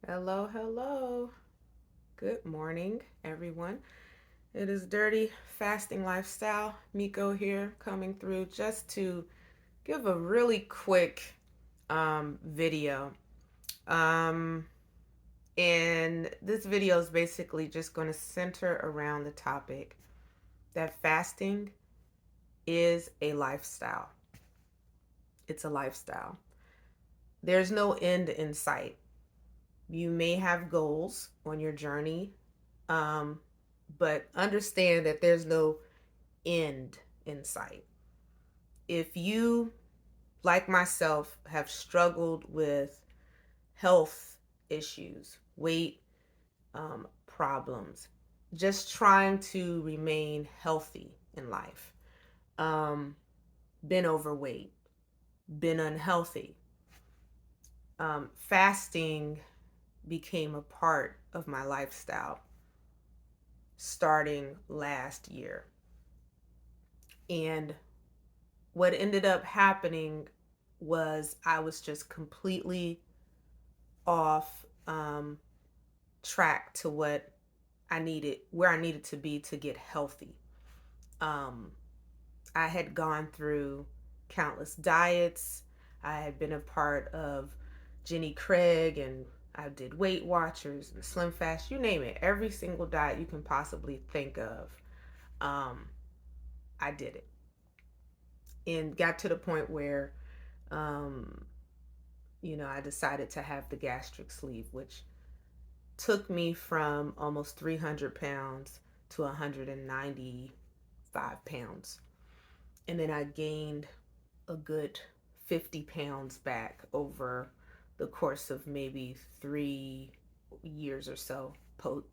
Hello, hello. Good morning, everyone. It is Dirty Fasting Lifestyle. Miko here, coming through just to give a really quick video. Um, and this video is basically just going to center around the topic that fasting is a lifestyle. It's a lifestyle. There's no end in sight. You may have goals on your journey, um, but understand that there's no end in sight. If you, like myself, have struggled with health issues, weight problems, just trying to remain healthy in life, um, been overweight, been unhealthy, fasting became a part of my lifestyle starting last year. And what ended up happening was I was just completely off track to where I needed to be to get healthy. Um, I had gone through countless diets. I had been a part of Jenny Craig, and I did Weight Watchers and Slim Fast, you name it. Every single diet you can possibly think of, um, I did it. And got to the point where, um, I decided to have the gastric sleeve, which took me from almost 300 pounds to 195 pounds. And then I gained a good 50 pounds back over the course of maybe 3 years or so,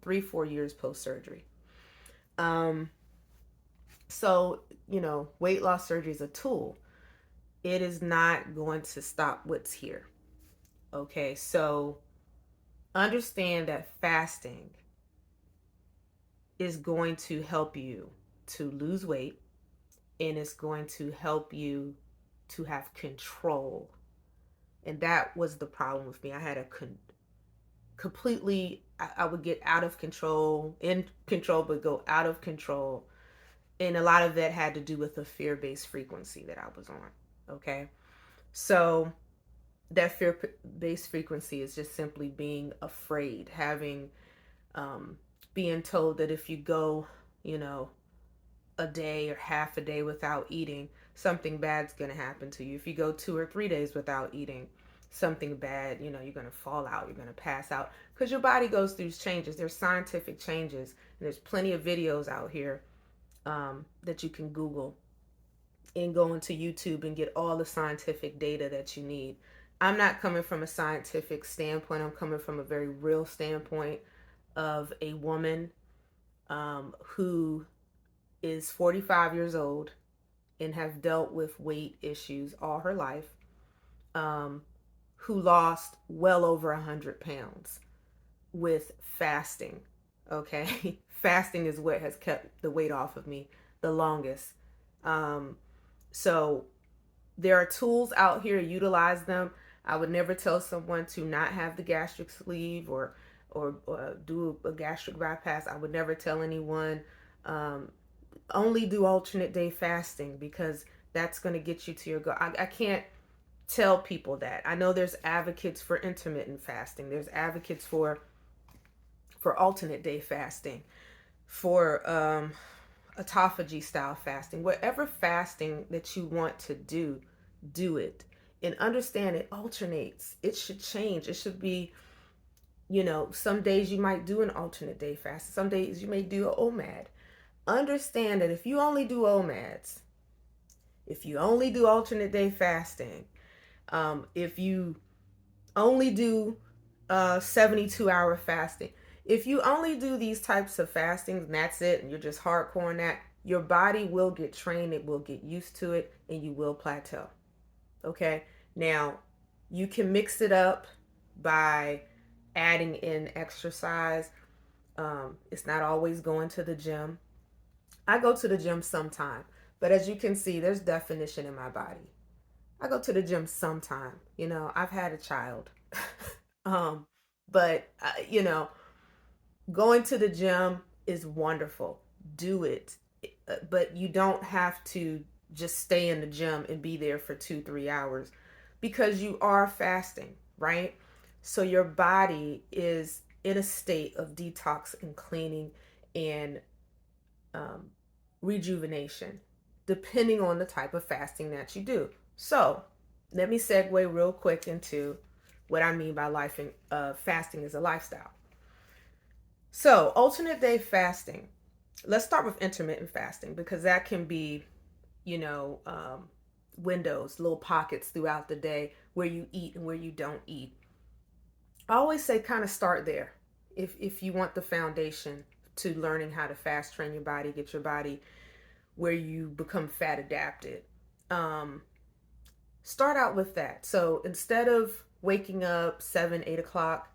3, 4 years post surgery. Um, so, weight loss surgery is a tool. It is not going to stop what's here. Okay, so understand that fasting is going to help you to lose weight, and it's going to help you to have control. And that was the problem with me. I had completely, I would get out of control, in control, but go out of control. And a lot of that had to do with the fear based frequency that I was on. Okay. So that fear based frequency is just simply being afraid, um, being told that if you go, you know, a day or half a day without eating, something bad's going to happen to you. If you go 2 or 3 days without eating, something bad, you're going to fall out, you're going to pass out because your body goes through changes. There's scientific changes, and there's plenty of videos out here that you can Google and go into YouTube and get all the scientific data that you need. I'm not coming from a scientific standpoint, I'm coming from a very real standpoint of a woman who is 45 years old and have dealt with weight issues all her life, um, who lost well over 100 pounds with fasting. Okay, fasting is what has kept the weight off of me the longest. Um, so there are tools out here, utilize them. I would never tell someone to not have the gastric sleeve or do a gastric bypass. I would never tell anyone um, only do alternate day fasting because that's going to get you to your goal. I can't tell people that. I know there's advocates for intermittent fasting. There's advocates for alternate day fasting, for autophagy style fasting. Whatever fasting that you want to do it. And understand it alternates. It should change. It should be, some days you might do an alternate day fast. Some days you may do an OMAD. Understand that if you only do OMADs, if you only do alternate day fasting, if you only do 72-hour fasting, if you only do these types of fastings and that's it, and you're just hardcore on that, your body will get trained, it will get used to it, and you will plateau. Okay? Now, you can mix it up by adding in exercise. It's not always going to the gym. I go to the gym sometime, but as you can see, there's definition in my body. I go to the gym sometime. I've had a child. um, But, going to the gym is wonderful. Do it. But you don't have to just stay in the gym and be there for 2, 3 hours because you are fasting, right? So your body is in a state of detox and cleaning and um, rejuvenation, depending on the type of fasting that you do. So let me segue real quick into what I mean by fasting as a lifestyle. So, alternate day fasting. Let's start with intermittent fasting because that can be, you know, windows, little pockets throughout the day where you eat and where you don't eat. I always say kind of start there if you want the foundation to learning how to fast train your body, get your body where you become fat adapted. Um, Start out with that. So instead of waking up 7, 8 o'clock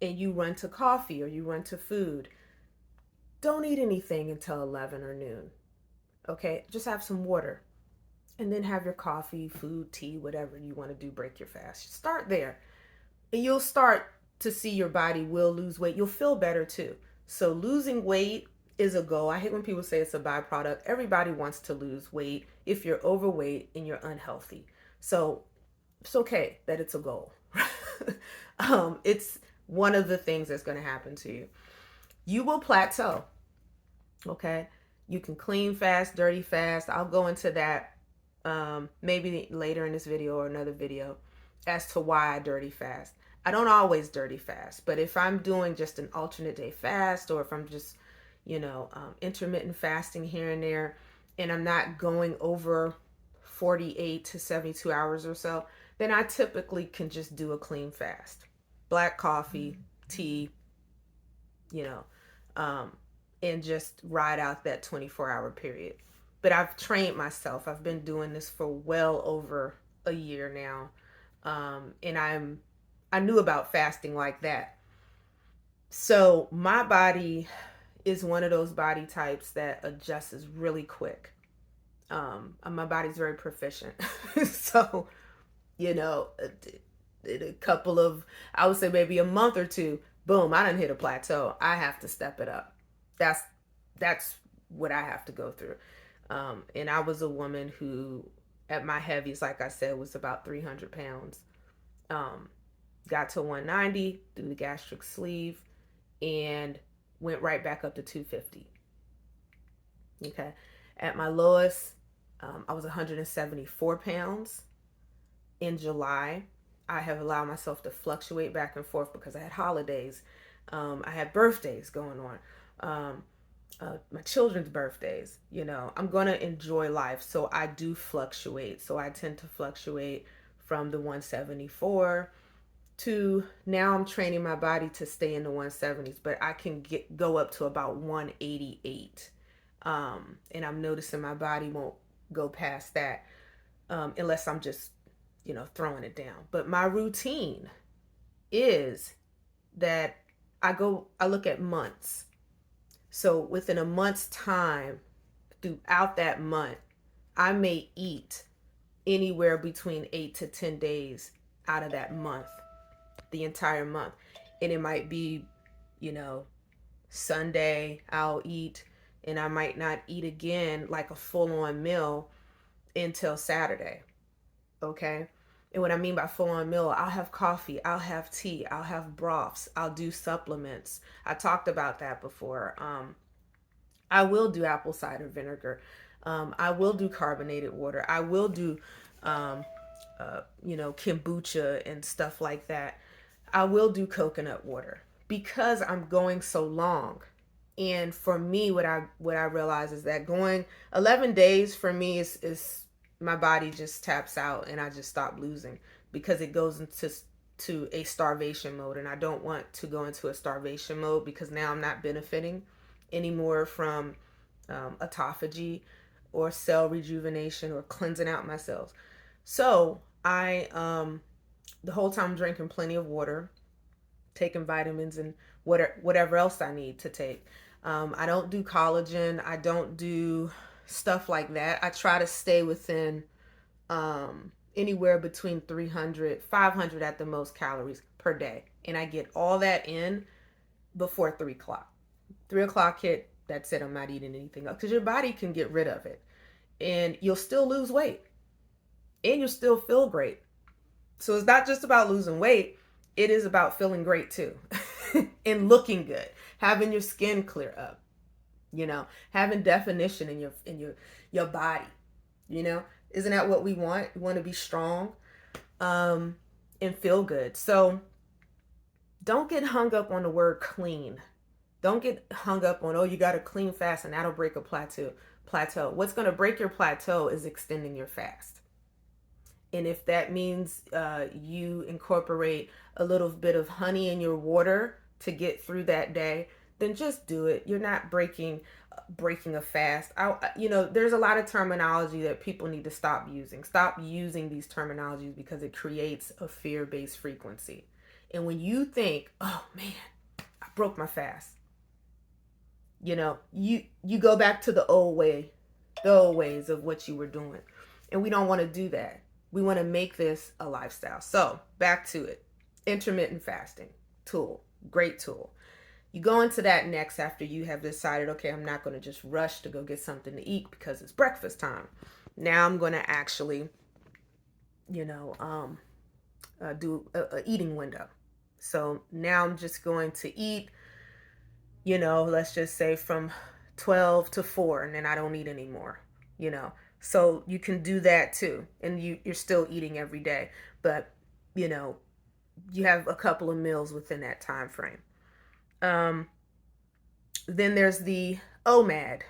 and you run to coffee or you run to food, don't eat anything until 11 or noon. Okay, just have some water and then have your coffee, food, tea, whatever you want to do, break your fast. Start there and you'll start to see your body will lose weight. You'll feel better too. So losing weight is a goal. I hate when people say it's a byproduct. Everybody wants to lose weight if you're overweight and you're unhealthy. So it's okay that it's a goal. It's one of the things that's going to happen to you. You will plateau. Okay. You can clean fast, dirty fast. I'll go into that maybe later in this video or another video as to why I dirty fast. I don't always dirty fast, but if I'm doing just an alternate day fast or if I'm just, intermittent fasting here and there, and I'm not going over 48 to 72 hours or so, then I typically can just do a clean fast. Black coffee, tea, you know, um, and just ride out that 24-hour period. But I've trained myself. I've been doing this for well over a year now. And I knew about fasting like that. So my body is one of those body types that adjusts really quick. My body's very proficient. So, you know, in a couple of, I would say maybe a month or two, boom, I done hit a plateau. I have to step it up. That's what I have to go through. And I was a woman who, at my heaviest, like I said, was about 300 pounds. Got to 190 through the gastric sleeve and went right back up to 250. Okay. At my lowest, I was 174 pounds in July. I have allowed myself to fluctuate back and forth because I had holidays. I had birthdays going on. My children's birthdays. I'm going to enjoy life. So I do fluctuate. So I tend to fluctuate from the 174 to now I'm training my body to stay in the 170s, but I can go up to about 188. And I'm noticing my body won't go past that unless I'm just, throwing it down. But my routine is that I look at months. So within a month's time, throughout that month, I may eat anywhere between 8 to 10 days out of that month, the entire month. And it might be, Sunday I'll eat and I might not eat again like a full-on meal until Saturday. Okay? And what I mean by full-on meal, I'll have coffee, I'll have tea, I'll have broths, I'll do supplements. I talked about that before. I will do apple cider vinegar. I will do carbonated water. I will do, kombucha and stuff like that. I will do coconut water because I'm going so long. And for me, what I realize is that going 11 days for me is my body just taps out and I just stop losing because it goes into a starvation mode, and I don't want to go into a starvation mode because now I'm not benefiting anymore from autophagy or cell rejuvenation or cleansing out my cells. So I the whole time drinking plenty of water, taking vitamins and whatever else I need to take. I don't do collagen. I don't do stuff like that. I try to stay within anywhere between 300, 500 at the most calories per per day, and I get all that in before 3 o'clock. 3 o'clock hit, that's it. I'm not eating anything else because your body can get rid of it, and you'll still lose weight, and you'll still feel great. So it's not just about losing weight; it is about feeling great too, and looking good, having your skin clear up, having definition in your body. Isn't that what we want? We want to be strong, and feel good. So don't get hung up on the word clean. Don't get hung up on, oh, you got to clean fast and that'll break a plateau. What's going to break your plateau is extending your fast. And if that means you incorporate a little bit of honey in your water to get through that day, then just do it. You're not breaking a fast. There's a lot of terminology that people need to stop using. Stop using these terminologies because it creates a fear-based frequency. And when you think, oh man, I broke my fast, you go back to the old ways of what you were doing. And we don't want to do that. We want to make this a lifestyle. So back to it. Intermittent fasting tool, great tool. You go into that next after you have decided, okay, I'm not going to just rush to go get something to eat because it's breakfast time. Now I'm going to actually, do a eating window. So now I'm just going to eat, let's just say from 12 to 4, and then I don't eat anymore, So you can do that too. And you're still eating every day, but, you have a couple of meals within that time frame. Then there's the OMAD.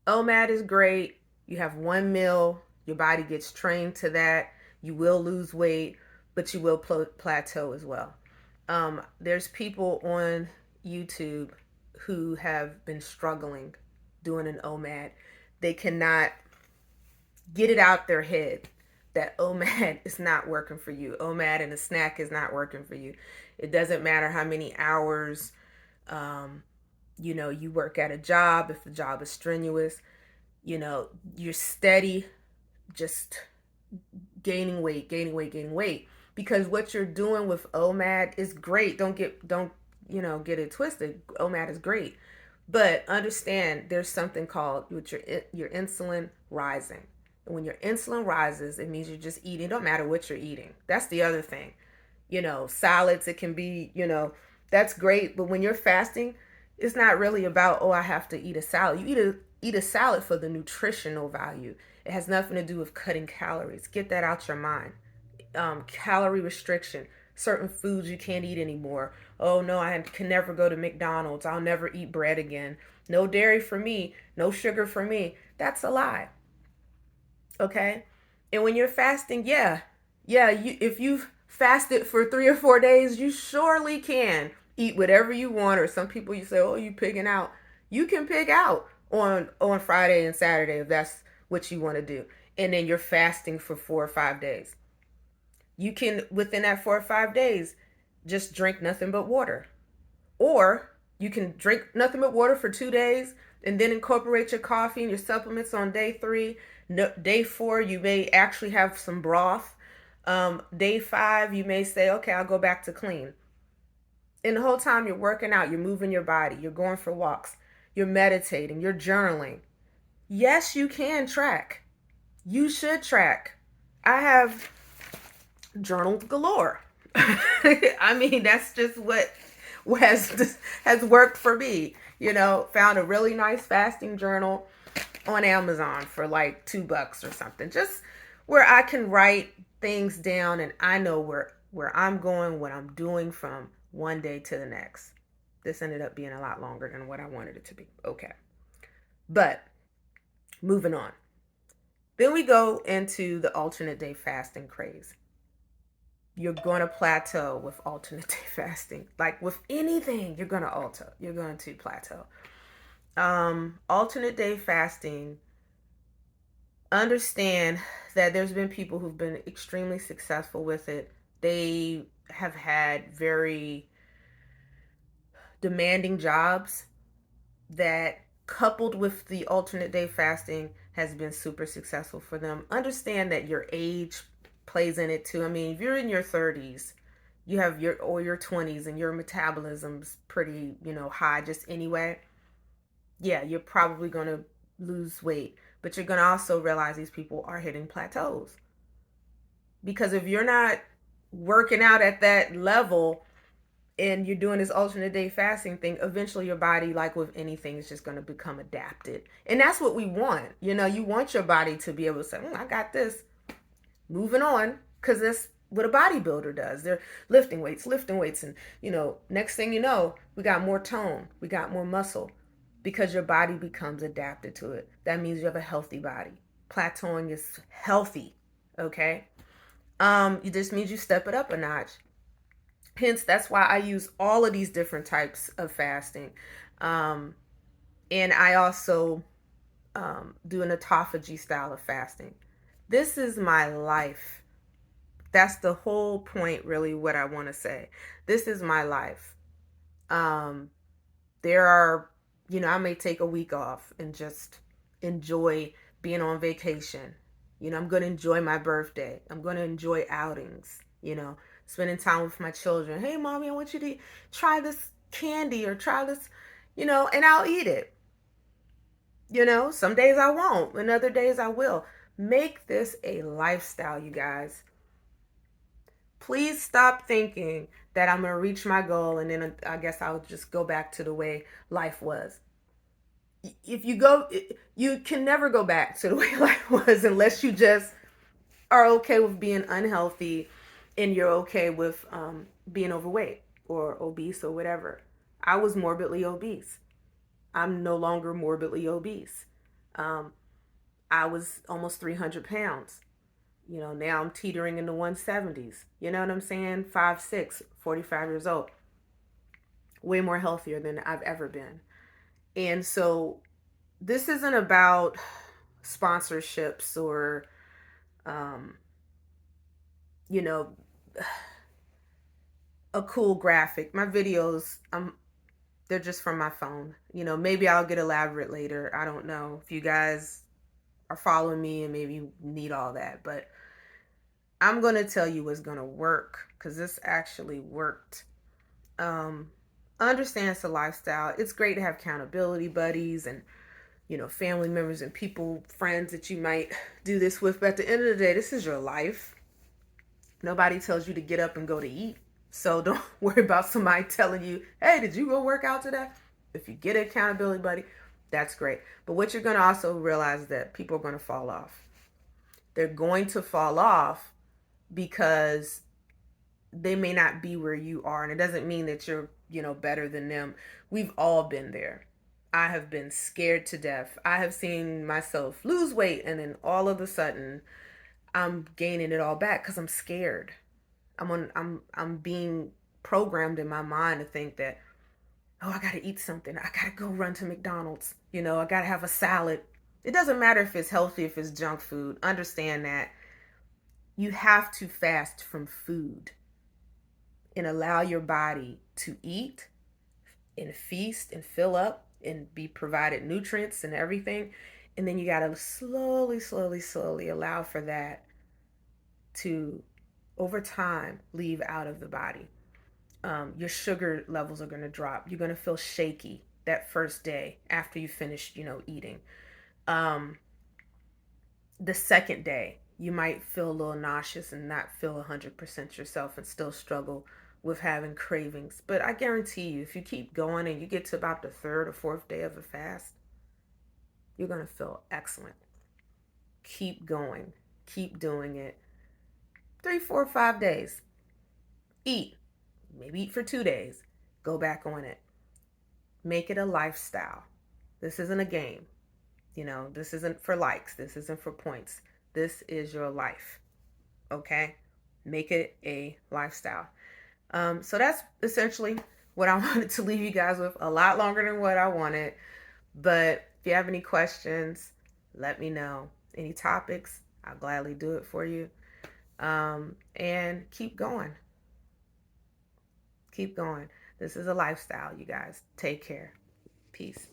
OMAD is great. You have one meal. Your body gets trained to that. You will lose weight, but you will plateau as well. There's people on YouTube who have been struggling doing an OMAD. They cannot get it out their head that OMAD is not working for you. OMAD and a snack is not working for you. It doesn't matter how many hours you work at a job. If the job is strenuous, you're steady just gaining weight, because what you're doing with OMAD is great. Don't get it twisted. OMAD is great, but understand there's something called with your insulin rising. And when your insulin rises, it means you're just eating. It don't matter what you're eating. That's the other thing. Salads, it can be, that's great. But when you're fasting, it's not really about, oh, I have to eat a salad. You eat a salad for the nutritional value. It has nothing to do with cutting calories. Get that out your mind. Calorie restriction. Certain foods you can't eat anymore. Oh no, I can never go to McDonald's. I'll never eat bread again. No dairy for me. No sugar for me. That's a lie. Okay? And when you're fasting, if you've fasted for 3 or 4 days, you surely can eat whatever you want. Or some people, you say, oh, you pigging out. You can pig out on Friday and Saturday if that's what you want to do. And then you're fasting for 4 or 5 days. You can, within that 4 or 5 days, just drink nothing but water. Or you can drink nothing but water for 2 days and then incorporate your coffee and your supplements on day 3. Day 4, you may actually have some broth. Day 5, you may say, okay, I'll go back to clean. And the whole time you're working out, you're moving your body, you're going for walks, you're meditating, you're journaling. Yes, you can track. You should track. I have journaled galore. I mean, that's just what has worked for me. Found a really nice fasting journal on Amazon for like $2 or something, just where I can write things down and I know where I'm going, what I'm doing from one day to the next. This ended up being a lot longer than what I wanted it to be. Okay. But moving on. Then we go into the alternate day fasting craze. You're going to plateau with alternate day fasting. Like with anything, you're going to plateau. Alternate day fasting, understand that there's been people who've been extremely successful with it. They have had very demanding jobs that, coupled with the alternate day fasting, has been super successful for them. Understand that your age plays in it too. I mean, if you're in your 30s, you have your 20s and your metabolism's pretty, high just anyway, yeah, you're probably going to lose weight. But you're going to also realize these people are hitting plateaus. Because if you're not working out at that level and you're doing this alternate day fasting thing, eventually your body, like with anything, is just going to become adapted. And that's what we want. You want your body to be able to say, I got this. Moving on, because that's what a bodybuilder does. They're lifting weights, and next thing you know, we got more tone, we got more muscle, because your body becomes adapted to it. That means you have a healthy body. Plateauing is healthy, okay? It just means you step it up a notch. Hence, that's why I use all of these different types of fasting, and I also do an autophagy style of fasting. This is my life. That's the whole point, really, what I want to say. This is my life. Um, there are, I may take a week off and just enjoy being on vacation. I'm going to enjoy my birthday. I'm going to enjoy outings, spending time with my children. Hey, mommy, I want you to try this candy or try this, and I'll eat it. Some days I won't, and other days I will. Make this a lifestyle, you guys. Please stop thinking that I'm going to reach my goal and then I guess I'll just go back to the way life was. If you can never go back to the way life was unless you just are okay with being unhealthy and you're okay with being overweight or obese or whatever. I was morbidly obese. I'm no longer morbidly obese. Um, I was almost 300 pounds. Now I'm teetering in the 170s. You know what I'm saying? 5'6", 45 years old. Way more healthier than I've ever been. And so this isn't about sponsorships or, um, you know, a cool graphic. My videos, they're just from my phone. Maybe I'll get elaborate later. I don't know if you guys are following me and maybe you need all that. But I'm going to tell you what's going to work because this actually worked. Understand it's a lifestyle. It's great to have accountability buddies and, family members and people, friends that you might do this with. But at the end of the day, this is your life. Nobody tells you to get up and go to eat. So don't worry about somebody telling you, hey, did you go work out today? If you get an accountability buddy, that's great. But what you're going to also realize is that people are going to fall off. They're going to fall off because they may not be where you are. And it doesn't mean that you're, better than them. We've all been there. I have been scared to death. I have seen myself lose weight and then all of a sudden I'm gaining it all back because I'm scared. I'm being programmed in my mind to think that, oh, I gotta eat something. I gotta go run to McDonald's. I gotta have a salad. It doesn't matter if it's healthy, if it's junk food. Understand that you have to fast from food and allow your body to eat and feast and fill up and be provided nutrients and everything. And then you got to slowly, slowly, slowly allow for that to, over time, leave out of the body. Your sugar levels are going to drop. You're going to feel shaky that first day after you finish, eating. The second day, you might feel a little nauseous and not feel 100% yourself and still struggle with having cravings. But I guarantee you, if you keep going and you get to about the third or fourth day of a fast, you're going to feel excellent. Keep going. Keep doing it. 3, 4, 5 days. Eat. Maybe eat for 2 days. Go back on it. Make it a lifestyle. This isn't a game. This isn't for likes. This isn't for points. This is your life. Okay? Make it a lifestyle. So that's essentially what I wanted to leave you guys with. A lot longer than what I wanted. But if you have any questions, let me know. Any topics, I'll gladly do it for you. And keep going. Keep going. This is a lifestyle, you guys. Take care. Peace.